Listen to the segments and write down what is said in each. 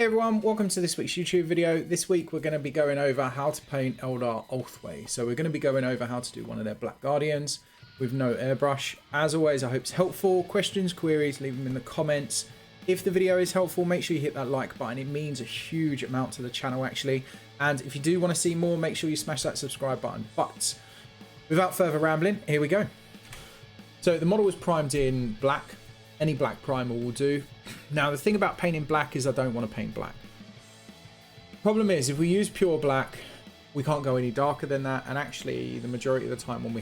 Hey everyone, welcome to this week's YouTube video. This week we're going to be going over how to paint Eldar Ulthwe. So we're going to be going over how to do one of their Black Guardians with no airbrush. As always, I hope it's helpful. Questions, queries, leave them in the comments. If the video is helpful, make sure you hit that like button. It means a huge amount to the channel actually. And if you do want to see more, make sure you smash that subscribe button. But without further rambling, here we go. So the model was primed in black. Any black primer will do. Now the thing about painting black is I don't want to paint black. Problem is, if we use pure black, we can't go any darker than that, and actually the majority of the time when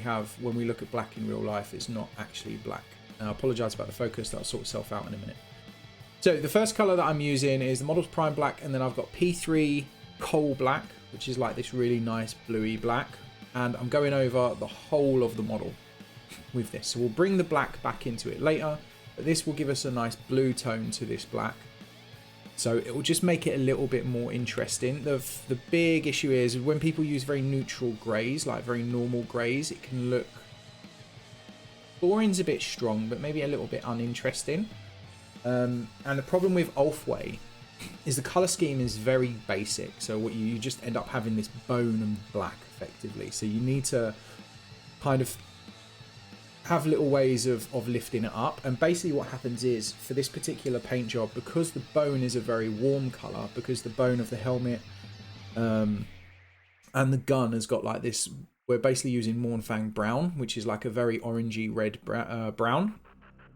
we look at black in real life, it's not actually black. Now, I apologize about the focus, that'll sort itself out in a minute. So the first color that I'm using is the model's prime black, and then I've got P3 coal black, which is like this really nice bluey black, and I'm going over the whole of the model with this. So we'll bring the black back into it later, but this will give us a nice blue tone to this black. So it will just make it a little bit more interesting. The big issue is when people use very neutral greys, like very normal greys, it can look... Boring's a bit strong, but maybe a little bit uninteresting. And the problem with Ulthwe is the color scheme is very basic. So what you just end up having this bone and black effectively. So you need to kind of have little ways of lifting it up, and basically what happens is for this particular paint job, because the bone is a very warm color, because the bone of the helmet and the gun has got like this, we're basically using Mornfang brown, which is like a very orangey red brown.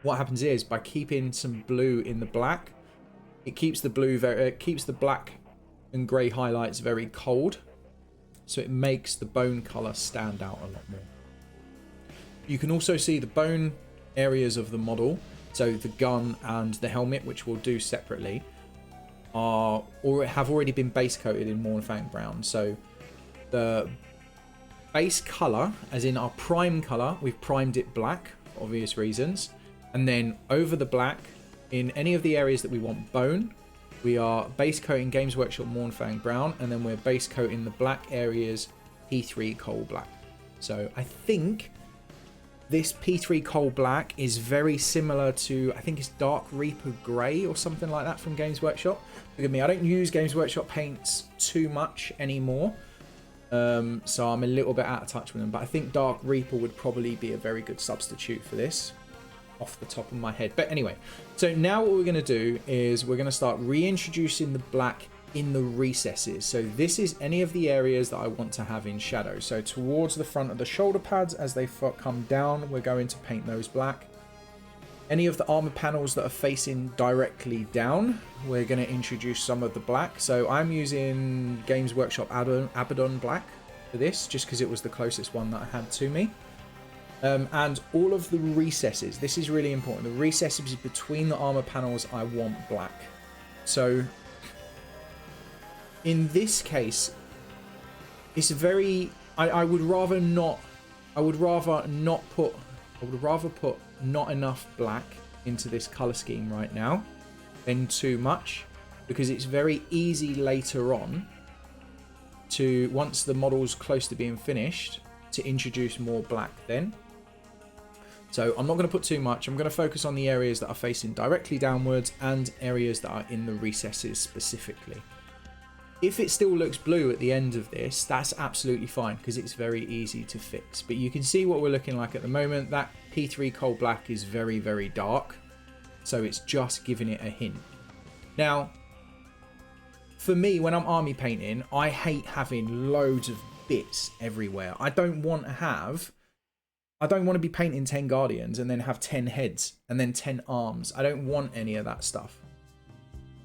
What happens is by keeping some blue in the black, it keeps the black and grey highlights very cold, so it makes the bone color stand out a lot more. You can also see the bone areas of the model, so the gun and the helmet, which we'll do separately, have already been base coated in Mornfang brown. So the base color, as in our prime color, we've primed it black for obvious reasons, and then over the black, in any of the areas that we want bone, we are base coating Games Workshop Mornfang brown, and then we're base coating the black areas P3 coal black. So I think this P3 coal black is very similar to, I think it's Dark Reaper grey or something like that from Games Workshop. Forgive me, I don't use Games Workshop paints too much anymore, so I'm a little bit out of touch with them, but I think Dark Reaper would probably be a very good substitute for this off the top of my head. But anyway, so now what we're going to do is we're going to start reintroducing the black in the recesses. So this is any of the areas that I want to have in shadow. So towards the front of the shoulder pads as they come down, we're going to paint those black. Any of the armor panels that are facing directly down, we're going to introduce some of the black. So I'm using Games Workshop Abaddon black for this, just because it was the closest one that I had to me. And all of the recesses, this is really important, the recesses between the armor panels I want black. So in this case, it's very, I would rather put not enough black into this color scheme right now than too much, because it's very easy later on to, once the model's close to being finished, to introduce more black then. So I'm not going to put too much. I'm going to focus on the areas that are facing directly downwards and areas that are in the recesses specifically. If it still looks blue at the end of this, that's absolutely fine, because it's very easy to fix. But you can see what we're looking like at the moment. That P3 coal black is very, very dark, so it's just giving it a hint. Now, for me, when I'm army painting, I hate having loads of bits everywhere. I don't want to be painting 10 guardians and then have 10 heads and then 10 arms. I don't want any of that stuff.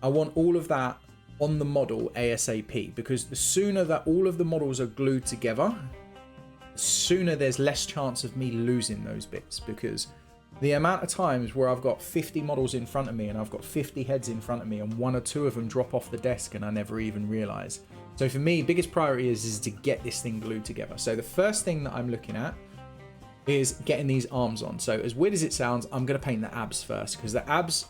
I want all of that on the model ASAP, because the sooner that all of the models are glued together, the sooner there's less chance of me losing those bits, because the amount of times where I've got 50 models in front of me and I've got 50 heads in front of me and one or two of them drop off the desk and I never even realize. So for me, biggest priority is to get this thing glued together. So the first thing that I'm looking at is getting these arms on. So as weird as it sounds, I'm going to paint the abs first, because the abs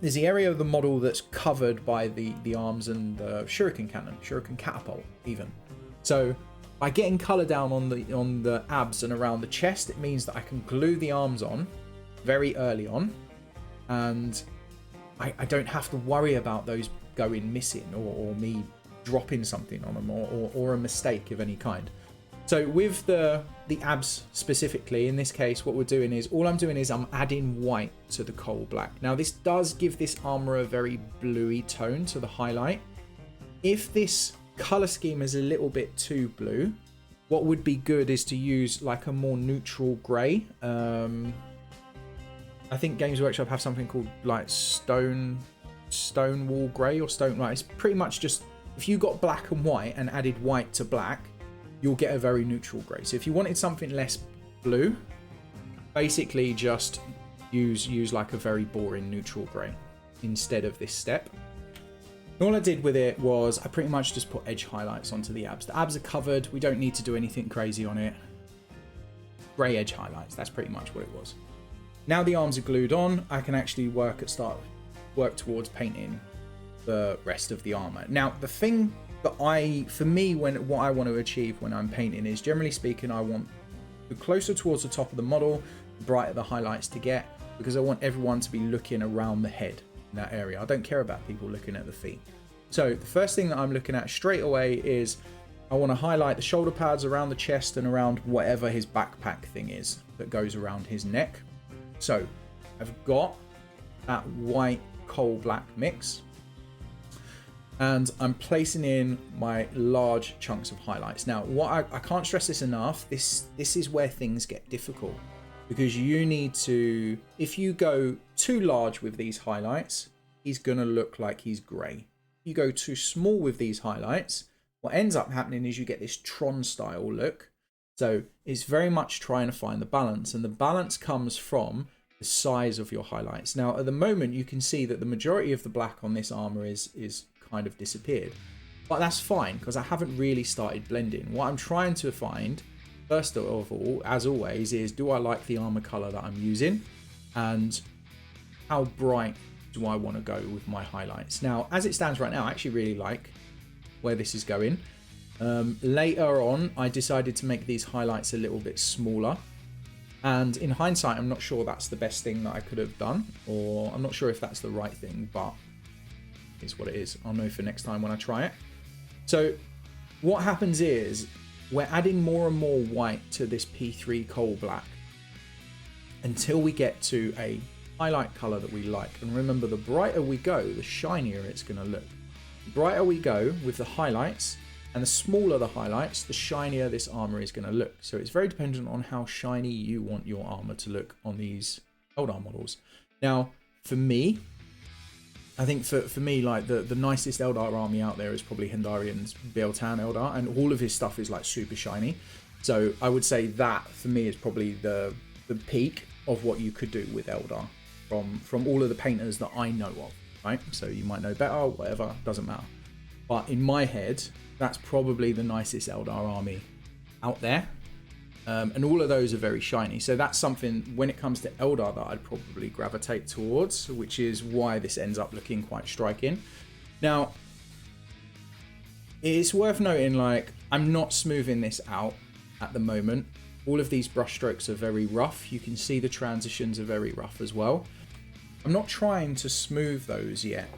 is the area of the model that's covered by the arms and the shuriken cannon, shuriken catapult even. So by getting color down on the abs and around the chest, it means that I can glue the arms on very early on, and I don't have to worry about those going missing or me dropping something on them or a mistake of any kind. So with the abs specifically, in this case, what we're doing is, all I'm doing is I'm adding white to the coal black. Now this does give this armor a very bluey tone to the highlight. If this color scheme is a little bit too blue, what would be good is to use like a more neutral gray. I think Games Workshop have something called like stone wall gray or stone, right? It's pretty much just, if you got black and white and added white to black, you'll get a very neutral grey. So if you wanted something less blue, basically just use like a very boring neutral grey instead of this step. And all I did with it was I pretty much just put edge highlights onto the abs. The abs are covered. We don't need to do anything crazy on it. Grey edge highlights. That's pretty much what it was. Now the arms are glued on, I can actually work towards painting the rest of the armour. Now the thing that what I want to achieve when I'm painting is, generally speaking, I want the closer towards the top of the model, the brighter the highlights to get, because I want everyone to be looking around the head in that area. I don't care about people looking at the feet. So the first thing that I'm looking at straight away is I want to highlight the shoulder pads around the chest and around whatever his backpack thing is that goes around his neck. So I've got that white coal black mix, and I'm placing in my large chunks of highlights. Now, what I can't stress this enough, this is where things get difficult, because you need to, if you go too large with these highlights, he's going to look like he's grey. If you go too small with these highlights, what ends up happening is you get this Tron style look. So it's very much trying to find the balance, and the balance comes from the size of your highlights. Now, at the moment, you can see that the majority of the black on this armor is kind of disappeared, but that's fine because I haven't really started blending. What I'm trying to find, first of all, as always, is do I like the armor color that I'm using, and how bright do I want to go with my highlights. Now, as it stands right now, I actually really like where this is going. Later on, I decided to make these highlights a little bit smaller, and in hindsight, I'm not sure that's the best thing that I could have done, or I'm not sure if that's the right thing, but is what it is. I'll know for next time when I try it. So what happens is we're adding more and more white to this P3 coal black until we get to a highlight color that we like. And remember, the brighter we go, the shinier it's going to look. The brighter we go with the highlights, and the smaller the highlights, the shinier this armor is going to look. So it's very dependent on how shiny you want your armor to look on these Eldar models. Now, for me, I think for me, like the nicest Eldar army out there is probably Hendarian's Bealtan Eldar, and all of his stuff is like super shiny. So I would say that for me is probably the peak of what you could do with Eldar from all of the painters that I know of, right? So you might know better, whatever, doesn't matter. But in my head, that's probably the nicest Eldar army out there. And all of those are very shiny. So that's something, when it comes to Eldar, that I'd probably gravitate towards, which is why this ends up looking quite striking. Now, it's worth noting, like, I'm not smoothing this out at the moment. All of these brush strokes are very rough. You can see the transitions are very rough as well. I'm not trying to smooth those yet.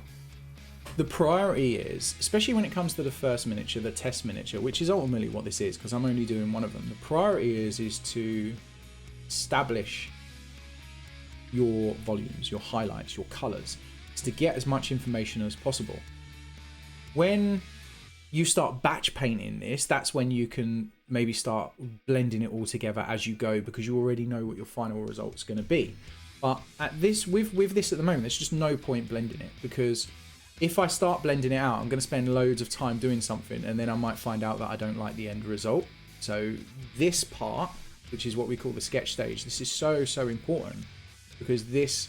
The priority is, especially when it comes to the first miniature, the test miniature, which is ultimately what this is, because I'm only doing one of them. The priority is to establish your volumes, your highlights, your colors. It's to get as much information as possible. When you start batch painting this, that's when you can maybe start blending it all together as you go, because you already know what your final result's going to be. But at this, with this at the moment, there's just no point blending it, because if I start blending it out, I'm going to spend loads of time doing something, and then I might find out that I don't like the end result. So this part, which is what we call the sketch stage, this is so important, because this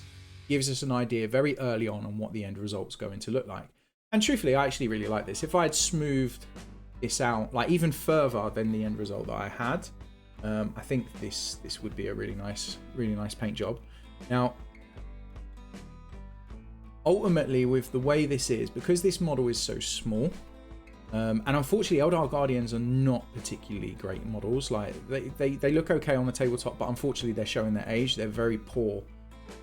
gives us an idea very early on what the end result's going to look like. And truthfully, I actually really like this. If I had smoothed this out, like even further than the end result that I had, I think this would be a really nice paint job. Now, ultimately, with the way this is, because this model is so small, and unfortunately Eldar Guardians are not particularly great models. Like they look okay on the tabletop, but unfortunately they're showing their age. They're very poor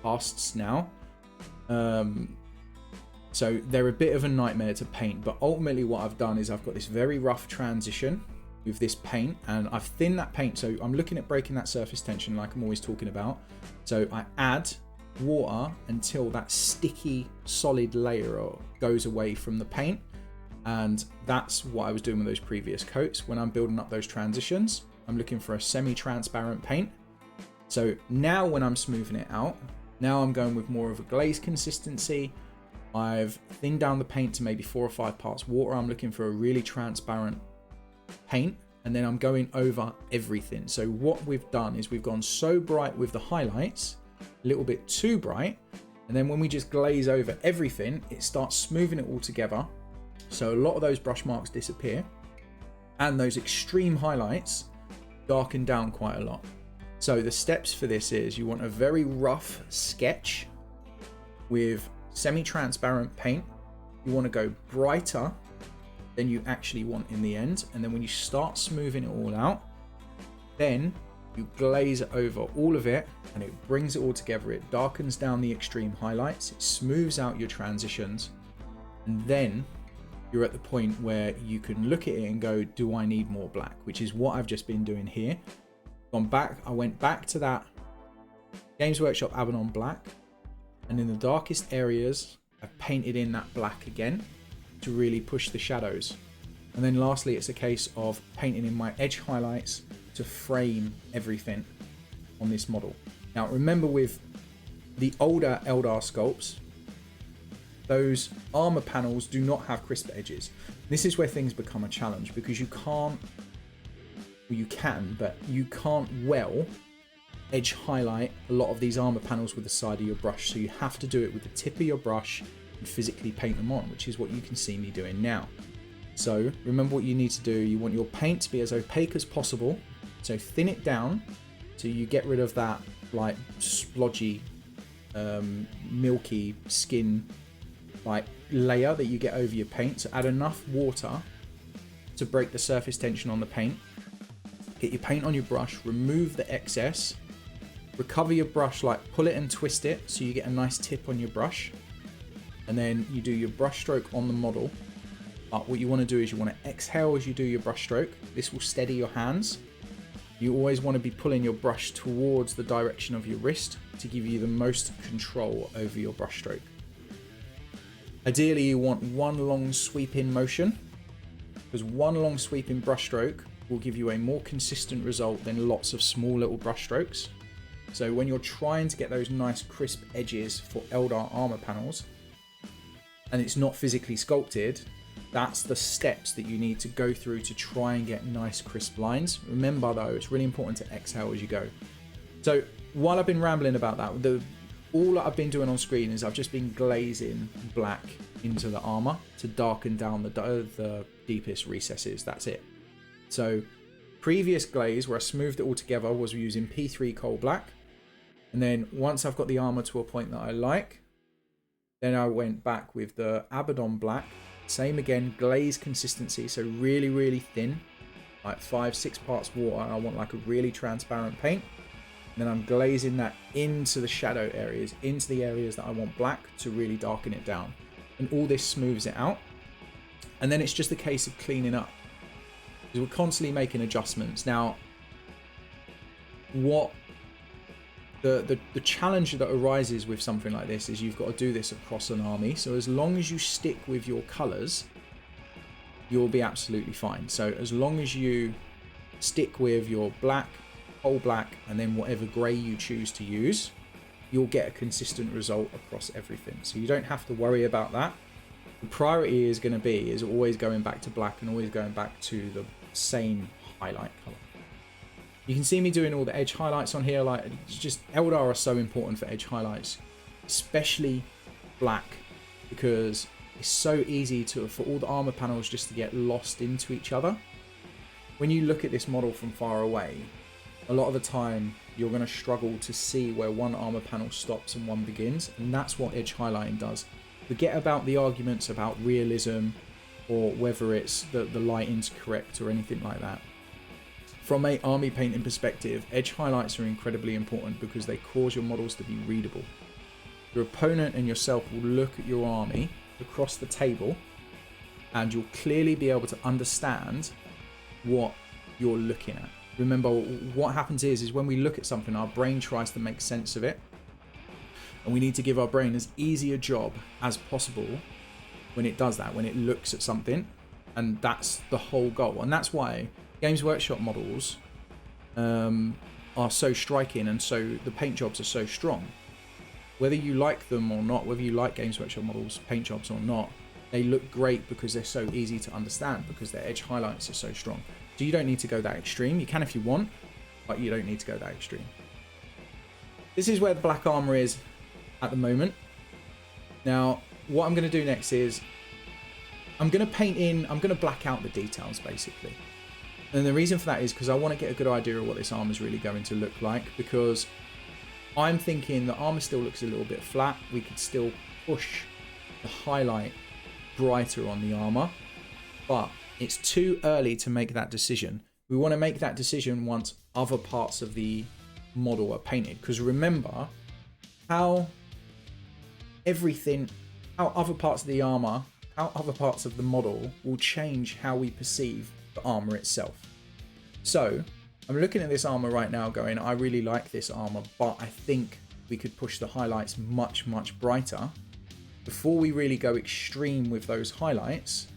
casts now. So they're a bit of a nightmare to paint, but ultimately what I've done is I've got this very rough transition with this paint, and I've thinned that paint. So I'm looking at breaking that surface tension like I'm always talking about. So I add water until that sticky solid layer goes away from the paint. And that's what I was doing with those previous coats. When I'm building up those transitions, I'm looking for a semi-transparent paint. So now when I'm smoothing it out, now I'm going with more of a glaze consistency. I've thinned down the paint to maybe 4 or 5 parts water. I'm looking for a really transparent paint, and then I'm going over everything. So what we've done is we've gone so bright with the highlights, a little bit too bright, and then when we just glaze over everything, it starts smoothing it all together. So a lot of those brush marks disappear, and those extreme highlights darken down quite a lot. So the steps for this is you want a very rough sketch with semi-transparent paint. You want to go brighter than you actually want in the end, and then when you start smoothing it all out, then you glaze over all of it and it brings it all together. It darkens down the extreme highlights, it smooths out your transitions, and then you're at the point where you can look at it and go, do I need more black? Which is what I've just been doing here. I went back to that Games Workshop Abaddon black, and in the darkest areas I've painted in that black again to really push the shadows. And then lastly, it's a case of painting in my edge highlights to frame everything on this model. Now remember, with the older Eldar sculpts, those armor panels do not have crisp edges. This is where things become a challenge, because you can't well edge highlight a lot of these armor panels with the side of your brush. So you have to do it with the tip of your brush and physically paint them on, which is what you can see me doing now. So remember what you need to do. You want your paint to be as opaque as possible. So thin it down so you get rid of that like splodgy, milky skin like layer that you get over your paint. So add enough water to break the surface tension on the paint. Get your paint on your brush, remove the excess, recover your brush, like pull it and twist it so you get a nice tip on your brush, and then you do your brush stroke on the model. But what you want to do is you want to exhale as you do your brush stroke. This will steady your hands. You always want to be pulling your brush towards the direction of your wrist to give you the most control over your brush stroke. Ideally, you want one long sweeping motion, because one long sweeping brush stroke will give you a more consistent result than lots of small little brush strokes. So when you're trying to get those nice crisp edges for Eldar armor panels, and it's not physically sculpted, that's the steps that you need to go through to try and get nice crisp lines. Remember though, it's really important to exhale as you go. So while I've been rambling about that, all that I've been doing on screen is I've just been glazing black into the armor to darken down the deepest recesses. That's it. So previous glaze where I smoothed it all together was using P3 coal black. And then once I've got the armor to a point that I like, then I went back with the Abaddon black. Same again, glaze consistency. So really, really thin, like 5-6 parts water. I want like a really transparent paint. And then I'm glazing that into the shadow areas, into the areas that I want black to really darken it down. And all this smooths it out. And then it's just a case of cleaning up. Because we're constantly making adjustments. Now, what the challenge that arises with something like this is you've got to do this across an army. So as long as you stick with your colors, you'll be absolutely fine. So as long as you stick with your black, whole black, and then whatever gray you choose to use, you'll get a consistent result across everything. So you don't have to worry about that. The priority is going to be is always going back to black and always going back to the same highlight color. You can see me doing all the edge highlights on here. Like, it's just, Eldar are so important for edge highlights, especially black, because it's so easy for all the armor panels just to get lost into each other. When you look at this model from far away, a lot of the time you're going to struggle to see where one armor panel stops and one begins, and that's what edge highlighting does. Forget about the arguments about realism or whether it's the lighting's correct or anything like that. From a army painting perspective, edge highlights are incredibly important because they cause your models to be readable. Your opponent and yourself will look at your army across the table, and you'll clearly be able to understand what you're looking at. Remember, what happens is when we look at something, our brain tries to make sense of it, and we need to give our brain as easy a job as possible when it does that, when it looks at something, and that's the whole goal. And that's why Games Workshop models are so striking, and so the paint jobs are so strong. Whether you like them or not, whether you like Games Workshop models paint jobs or not, they look great because they're so easy to understand, because their edge highlights are so strong. So you don't need to go that extreme. You can if you want, but you don't need to go that extreme. This is where the black armor is at the moment. Now, what I'm going to do next is I'm going to black out the details, basically. And the reason for that is because I want to get a good idea of what this armor is really going to look like, because I'm thinking the armor still looks a little bit flat. We could still push the highlight brighter on the armor, but it's too early to make that decision. We want to make that decision once other parts of the model are painted, because remember how other parts of the armor, how other parts of the model will change how we perceive the armor itself. So I'm looking at this armor right now going, I really like this armor, but I think we could push the highlights much, much brighter. Before we really go extreme with those highlights,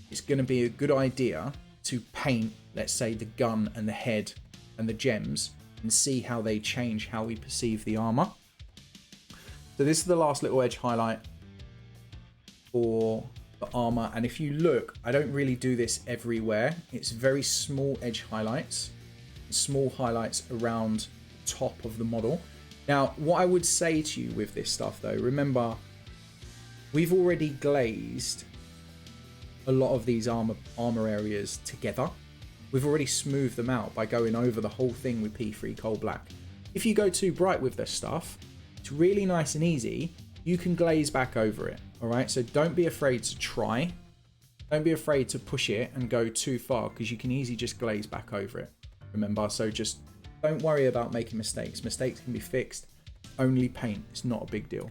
it's going to be a good idea to paint, let's say, the gun and the head and the gems, and see how they change how we perceive the armor. So this is the last little edge highlight for the armor, and if you look, I don't really do this everywhere. It's very small edge highlights, small highlights around the top of the model. Now, what I would say to you with this stuff though, remember, we've already glazed a lot of these armor areas together. We've already smoothed them out by going over the whole thing with P3 coal black. If you go too bright with this stuff, it's really nice and easy. You can glaze back over it. All right, so don't be afraid to try. Don't be afraid to push it and go too far, because you can easily just glaze back over it. Remember, so just don't worry about making mistakes. Mistakes can be fixed. Only paint. It's not a big deal.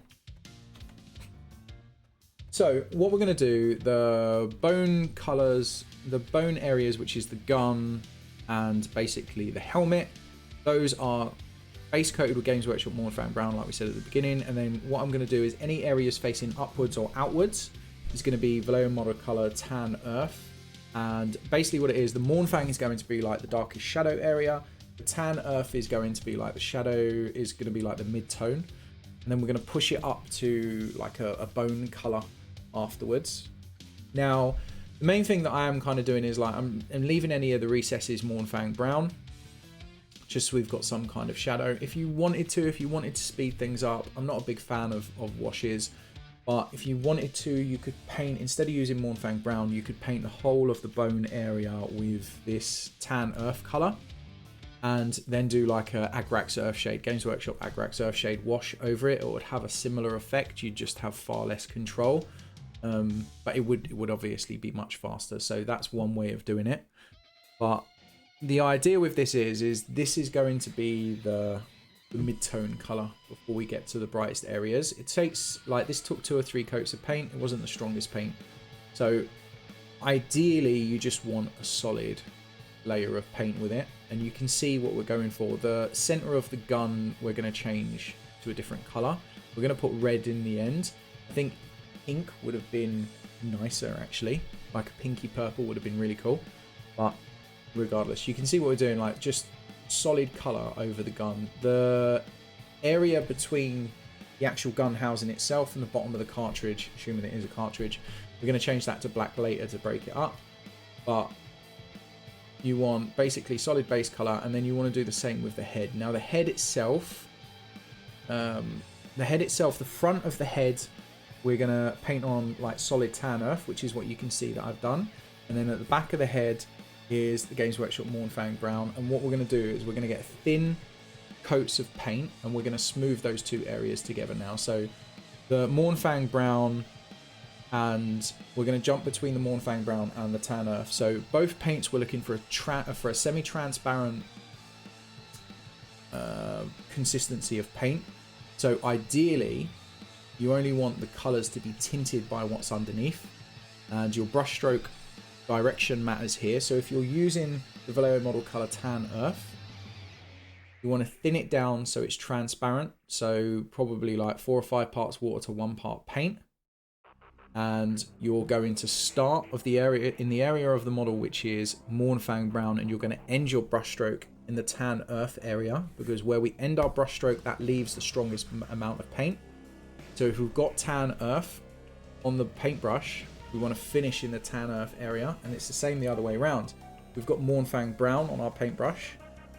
So what we're going to do, the bone colors, the bone areas, which is the gun and basically the helmet, those are base coated with Games Workshop Mornfang Brown, like we said at the beginning. And then what I'm going to do is any areas facing upwards or outwards is going to be Vallejo model color Tan Earth. And basically what it is, the Mornfang is going to be like the darkest shadow area. The Tan Earth is going to be like the shadow, is going to be like the mid-tone. And then we're going to push it up to like a bone color afterwards. Now, the main thing that I am kind of doing is like I'm leaving any of the recesses Mornfang Brown, just so we've got some kind of shadow. If you wanted to speed things up, I'm not a big fan of washes, but if you wanted to, you could paint, instead of using Mornfang Brown, you could paint the whole of the bone area with this Tan Earth color, and then do like a Agrax Earthshade, Games Workshop Agrax Earthshade wash over it. It would have a similar effect, you'd just have far less control, but it would obviously be much faster. So that's one way of doing it. But the idea with this is this is going to be the mid-tone color before we get to the brightest areas. It takes, like, this took 2 or 3 coats of paint. It wasn't the strongest paint. So ideally you just want a solid layer of paint with it, and you can see what we're going for. The center of the gun we're going to change to a different color. We're going to put red in the end. I think pink would have been nicer, actually. Like a pinky purple would have been really cool, but regardless, you can see what we're doing, like just solid color over the gun. The area between the actual gun housing itself and the bottom of the cartridge, assuming it is a cartridge, we're going to change that to black later to break it up. But you want basically solid base color, and then you want to do the same with the head. Now the head itself, the front of the head, we're going to paint on like solid Tan Earth, which is what you can see that I've done. And then at the back of the head is the Games Workshop Mornfang Brown. And what we're going to do is we're going to get thin coats of paint, and we're going to smooth those two areas together now. So the Mornfang Brown, and we're going to jump between the Mornfang Brown and the Tan Earth. So both paints we're looking for a semi-transparent consistency of paint. So ideally you only want the colors to be tinted by what's underneath, and your brushstroke direction matters here. So if you're using the Vallejo model color Tan Earth, you want to thin it down so it's transparent, so probably like 4 or 5 parts water to 1 part paint. And you're going to start of the area in the area of the model which is Mournfang Brown, and you're going to end your brushstroke in the Tan Earth area, because where we end our brushstroke, that leaves the strongest amount of paint. So if we've got Tan Earth on the paintbrush, we want to finish in the Tan Earth area, and it's the same the other way around. We've got Mournfang Brown on our paintbrush.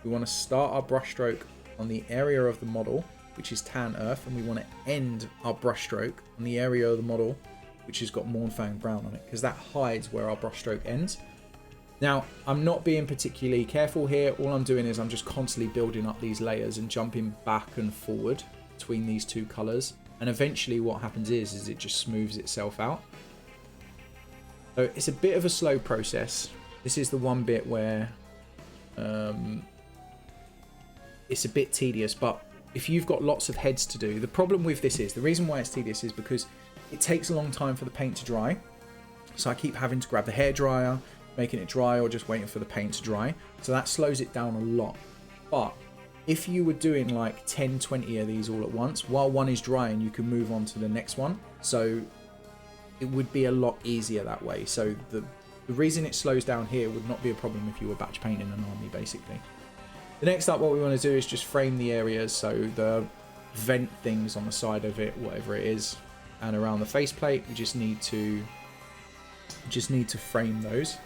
We want to start our brushstroke on the area of the model, which is Tan Earth, and we want to end our brushstroke on the area of the model, which has got Mournfang Brown on it, because that hides where our brushstroke ends. Now, I'm not being particularly careful here. All I'm doing is I'm just constantly building up these layers and jumping back and forward between these two colours. And eventually what happens is it just smooths itself out. So it's a bit of a slow process. This is the one bit where it's a bit tedious, but if you've got lots of heads to do, the problem with this is, the reason why it's tedious is because it takes a long time for the paint to dry. So I keep having to grab the hairdryer, making it dry, or just waiting for the paint to dry. So that slows it down a lot. But if you were doing like 10, 20 of these all at once, while one is drying, you can move on to the next one. So it would be a lot easier that way. So the reason it slows down here would not be a problem if you were batch painting an army, basically. The next up, what we want to do is just frame the areas. So the vent things on the side of it, whatever it is, and around the faceplate, we just need to frame those.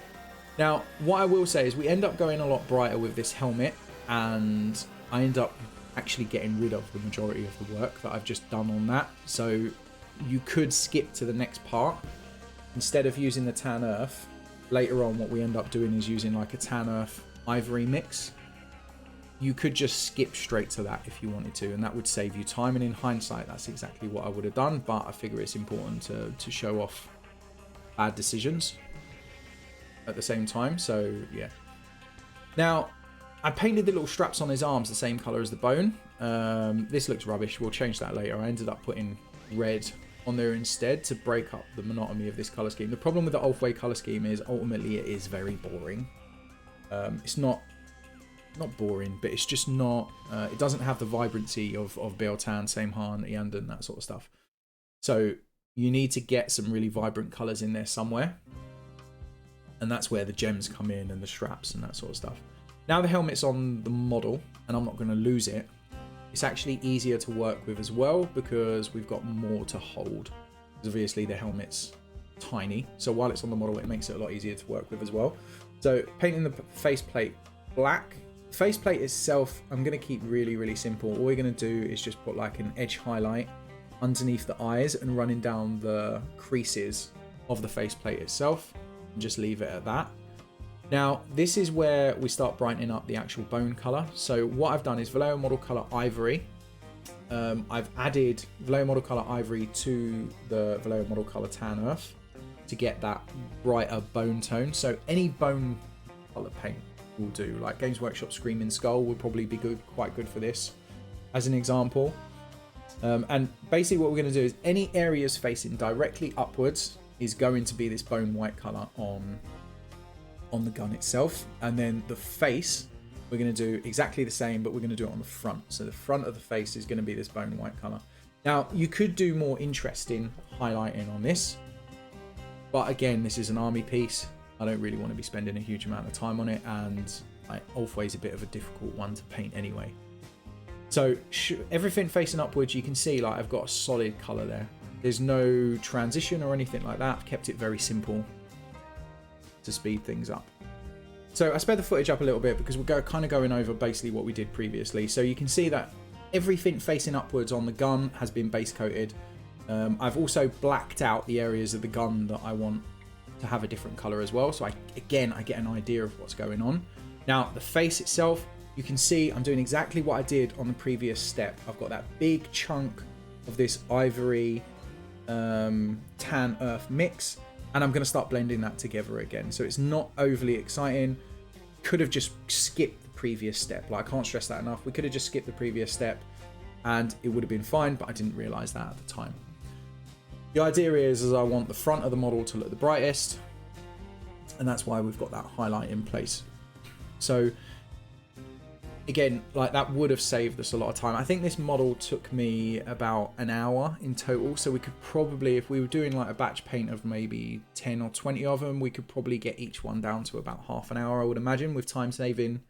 Now, what I will say is we end up going a lot brighter with this helmet, and I end up actually getting rid of the majority of the work that I've just done on that. So you could skip to the next part. Instead of using the Tan Earth, later on what we end up doing is using like a Tan Earth Ivory mix. You could just skip straight to that if you wanted to, and that would save you time, and in hindsight that's exactly what I would have done, but I figure it's important to show off bad decisions at the same time. So yeah. Now I painted the little straps on his arms the same colour as the bone. This looks rubbish, we'll change that later. I ended up putting red on there instead to break up the monotony of this colour scheme. The problem with the Ulthwe colour scheme is ultimately it is very boring. It's not boring, but it's just not, it doesn't have the vibrancy of Bealtan, Saimhan, Eandon, that sort of stuff. So you need to get some really vibrant colours in there somewhere, and that's where the gems come in and the straps and that sort of stuff. Now the helmet's on the model and I'm not going to lose it. It's actually easier to work with as well because we've got more to hold. Because obviously the helmet's tiny, so while it's on the model it makes it a lot easier to work with as well. So painting the faceplate black. Faceplate itself, I'm going to keep really simple. All we're going to do is just put like an edge highlight underneath the eyes and running down the creases of the faceplate itself, and just leave it at that. Now this is where we start brightening up the actual bone color. So what I've done is Vallejo model color Ivory. I've added Vallejo model color Ivory to the Vallejo model color Tan Earth to get that brighter bone tone. So any bone color paint will do. Like Games Workshop Screaming Skull will probably be quite good for this as an example. And basically what we're going to do is any areas facing directly upwards is going to be this bone white color on the gun itself, and then the face we're going to do exactly the same, but we're going to do it on the front. So the front of the face is going to be this bone white color. Now you could do more interesting highlighting on this, but again, this is an army piece. I don't really want to be spending a huge amount of time on it, and Ulthwe is a bit of a difficult one to paint anyway. So everything facing upwards, you can see like I've got a solid color there. There's no transition or anything like that. I've kept it very simple to speed things up. So I sped the footage up a little bit because we're kind of going over basically what we did previously. So you can see that everything facing upwards on the gun has been base coated. I've also blacked out the areas of the gun that I want to have a different color as well. So I get an idea of what's going on. Now the face itself, you can see I'm doing exactly what I did on the previous step. I've got that big chunk of this ivory tan earth mix, and I'm going to start blending that together again. So it's not overly exciting. Could have just skipped the previous step. Like, I can't stress that enough. We could have just skipped the previous step and it would have been fine, but I didn't realize that at the time. The idea is I want the front of the model to look the brightest, and that's why we've got that highlight in place. So again, like that would have saved us a lot of time. I think this model took me about an hour in total, so we could probably, if we were doing like a batch paint of maybe 10 or 20 of them, we could probably get each one down to about half an hour, I would imagine, with time saving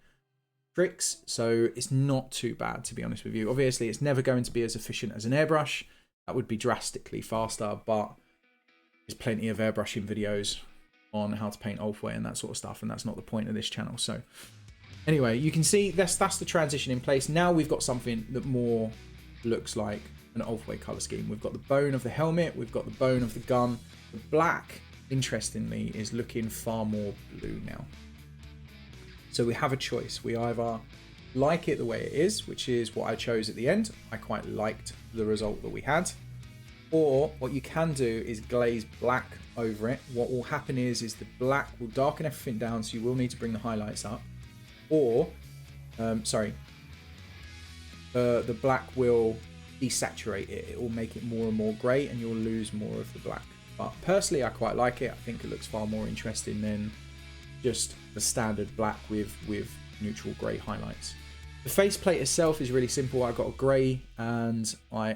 tricks. So it's not too bad, to be honest with you. Obviously it's never going to be as efficient as an airbrush. That would be drastically faster, but there's plenty of airbrushing videos on how to paint Ulthwe and that sort of stuff, and that's not the point of this channel. So anyway, you can see that's the transition in place. Now we've got something that more looks like an Ulthwe color scheme. We've got the bone of the helmet, we've got the bone of the gun. The black, interestingly, is looking far more blue now. So we have a choice. We either like it the way it is, which is what I chose at the end. I quite liked the result that we had. Or what you can do is glaze black over it. What will happen is the black will darken everything down, so you will need to bring the highlights up. Or, the black will desaturate it. It will make it more and more grey, and you'll lose more of the black. But personally, I quite like it. I think it looks far more interesting than just the standard black with neutral grey highlights. The faceplate itself is really simple. I got a grey, and I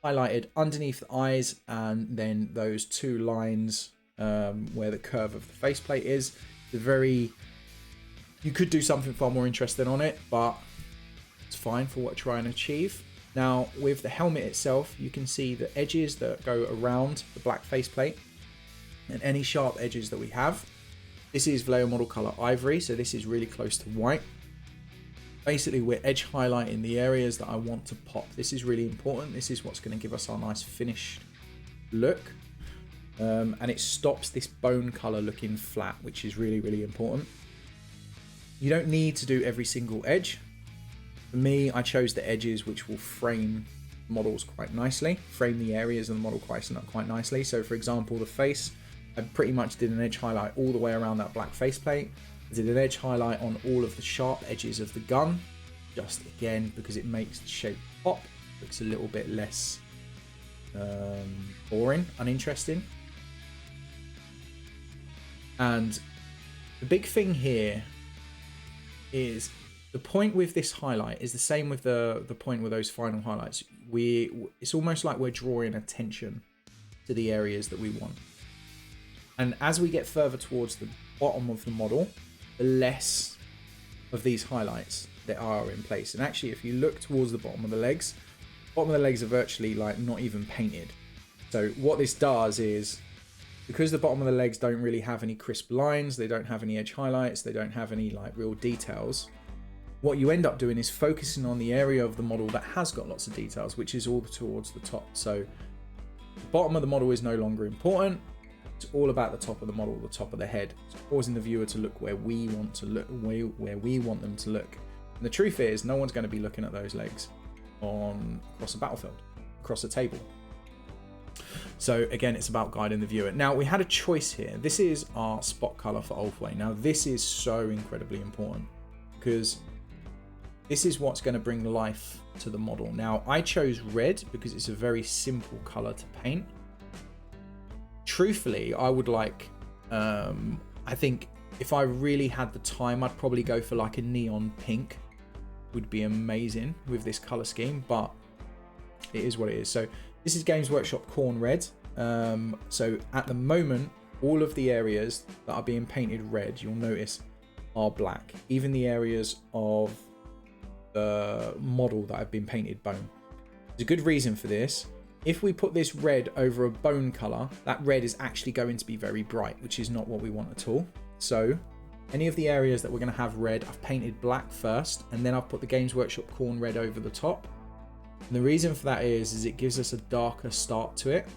highlighted underneath the eyes, and then those two lines where the curve of the faceplate is. You could do something far more interesting on it, but it's fine for what I try and achieve. Now, with the helmet itself, you can see the edges that go around the black faceplate and any sharp edges that we have. This is Vallejo model color ivory, so this is really close to white. Basically, we're edge highlighting the areas that I want to pop. This is really important. This is what's going to give us our nice finished look. And it stops this bone color looking flat, which is really, really important. You don't need to do every single edge. For me, I chose the edges which will frame models quite nicely, frame the areas of the model quite nicely. So for example, the face, I pretty much did an edge highlight all the way around that black faceplate. I did an edge highlight on all of the sharp edges of the gun, just again because it makes the shape pop, looks a little bit less boring, uninteresting. And the big thing here is the point with this highlight is the same with the point with those final highlights. It's almost like we're drawing attention to the areas that we want. And as we get further towards the bottom of the model, the less of these highlights there are in place. And actually, if you look towards the bottom of the legs are virtually like not even painted. So what this does is, because the bottom of the legs don't really have any crisp lines, they don't have any edge highlights, they don't have any like real details, what you end up doing is focusing on the area of the model that has got lots of details, which is all towards the top. So the bottom of the model is no longer important. It's all about the top of the model, the top of the head. It's causing the viewer to look where we want to look, where we want them to look. And the truth is, no one's going to be looking at those legs across a battlefield, across a table. So again, it's about guiding the viewer. Now, we had a choice here. This is our spot color for Ulthwe. Now, this is so incredibly important because this is what's going to bring life to the model. Now, I chose red because it's a very simple color to paint. Truthfully, I would like, I think if I really had the time, I'd probably go for like a neon pink. Would be amazing with this color scheme, but it is what it is. So this is Games Workshop Corn Red. So at the moment, all of the areas that are being painted red, you'll notice, are black. Even the areas of the model that have been painted bone. There's a good reason for this. If we put this red over a bone color, that red is actually going to be very bright, which is not what we want at all. So any of the areas that we're going to have red, I've painted black first, and then I've put the Games Workshop Corn Red over the top. And the reason for that is it gives us a darker start to it.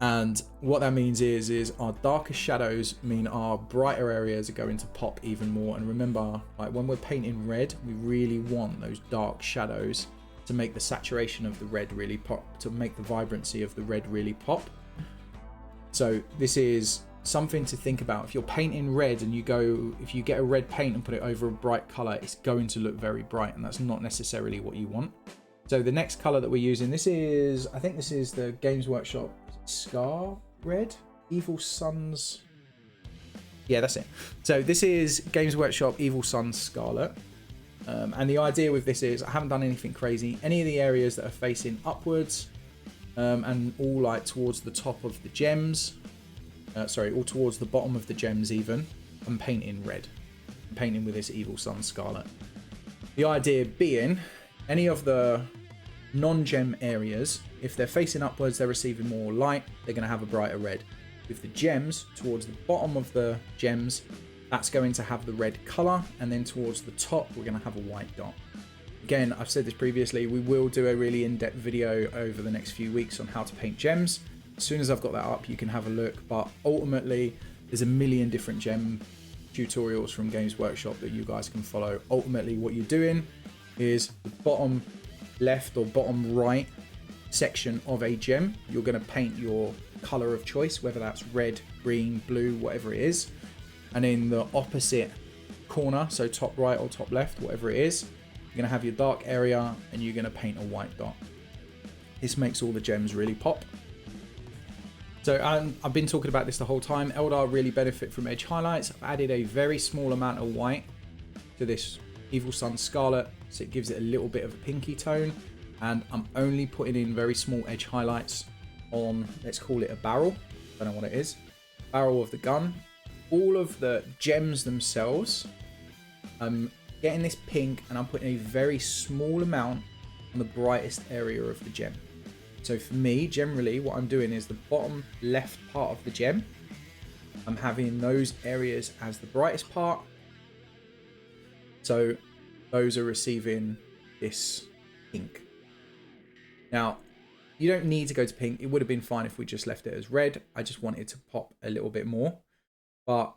And what that means is our darker shadows mean our brighter areas are going to pop even more. And remember, like when we're painting red, we really want those dark shadows to make the saturation of the red really pop, to make the vibrancy of the red really pop. So this is something to think about. If you're painting red and if you get a red paint and put it over a bright color, it's going to look very bright, and that's not necessarily what you want. So the next color that we're using, this is, I think this is the Games Workshop Scar Red, Evil Sun's. Yeah, that's it. So this is Games Workshop Evil Sun's Scarlet. And the idea with this is I haven't done anything crazy. Any of the areas that are facing upwards and all like towards the top of the gems, all towards the bottom of the gems even, I'm painting red. I'm painting with this Evil Sun Scarlet. The idea being, any of the non-gem areas, if they're facing upwards, they're receiving more light, they're going to have a brighter red. With the gems, towards the bottom of the gems, that's going to have the red colour, and then towards the top, we're going to have a white dot. Again, I've said this previously, we will do a really in-depth video over the next few weeks on how to paint gems. As soon as I've got that up, you can have a look, but ultimately, there's a million different gem tutorials from Games Workshop that you guys can follow. Ultimately, what you're doing is the bottom left or bottom right section of a gem, you're going to paint your color of choice, whether that's red, green, blue, whatever it is. And in the opposite corner, so top right or top left, whatever it is, you're going to have your dark area and you're going to paint a white dot. This makes all the gems really pop. So I've been talking about this the whole time. Eldar really benefit from edge highlights. I've added a very small amount of white to this Evil Sun Scarlet, so it gives it a little bit of a pinky tone. And I'm only putting in very small edge highlights on, let's call it a barrel. I don't know what it is. Barrel of the gun. All of the gems themselves, I'm getting this pink and I'm putting a very small amount on the brightest area of the gem. So for me, generally, what I'm doing is the bottom left part of the gem, I'm having those areas as the brightest part. So those are receiving this pink. Now, you don't need to go to pink. It would have been fine if we just left it as red. I just wanted to pop a little bit more. But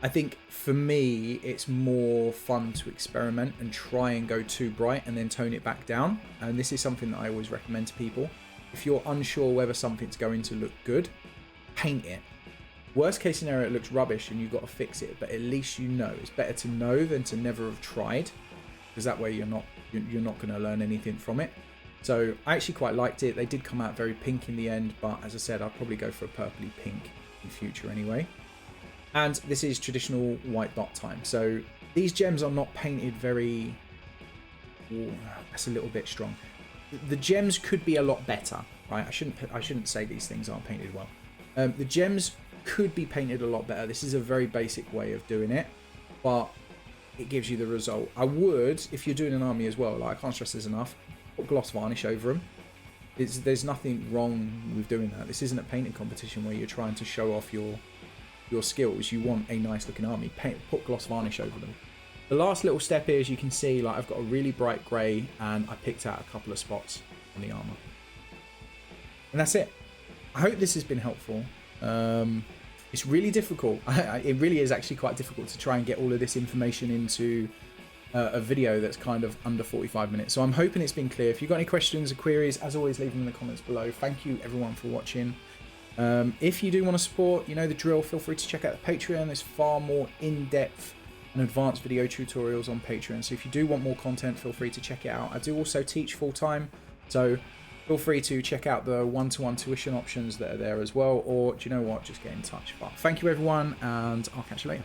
I think for me, it's more fun to experiment and try and go too bright and then tone it back down. And this is something that I always recommend to people. If you're unsure whether something's going to look good, paint it. Worst case scenario, it looks rubbish and you've got to fix it, but at least you know. It's better to know than to never have tried, because that way you're not going to learn anything from it. So I actually quite liked it. They did come out very pink in the end, but as I said, I'll probably go for a purpley pink in future anyway. And this is traditional white dot time. So these gems are not painted very... Ooh, that's a little bit strong. The gems could be a lot better, right? I shouldn't say these things aren't painted well. The gems could be painted a lot better. This is a very basic way of doing it, but it gives you the result. I would, if you're doing an army as well, like I can't stress this enough, put gloss varnish over them. There's nothing wrong with doing that. This isn't a painting competition where you're trying to show off your skills. You want a nice looking army. Put gloss varnish over them. The last little step here, as you can see, like I've got a really bright grey and I picked out a couple of spots on the armour. And that's it. I hope this has been helpful. It's really difficult. It really is actually quite difficult to try and get all of this information into a video that's kind of under 45 minutes. So I'm hoping it's been clear. If you've got any questions or queries, as always, leave them in the comments below. Thank you everyone for watching. If you do want to support, you know the drill, feel free to check out the Patreon. There's far more in-depth and advanced video tutorials on Patreon. So if you do want more content, feel free to check it out. I do also teach full-time, so feel free to check out the one-to-one tuition options that are there as well. Or do you know what, just get in touch. But thank you everyone, and I'll catch you later.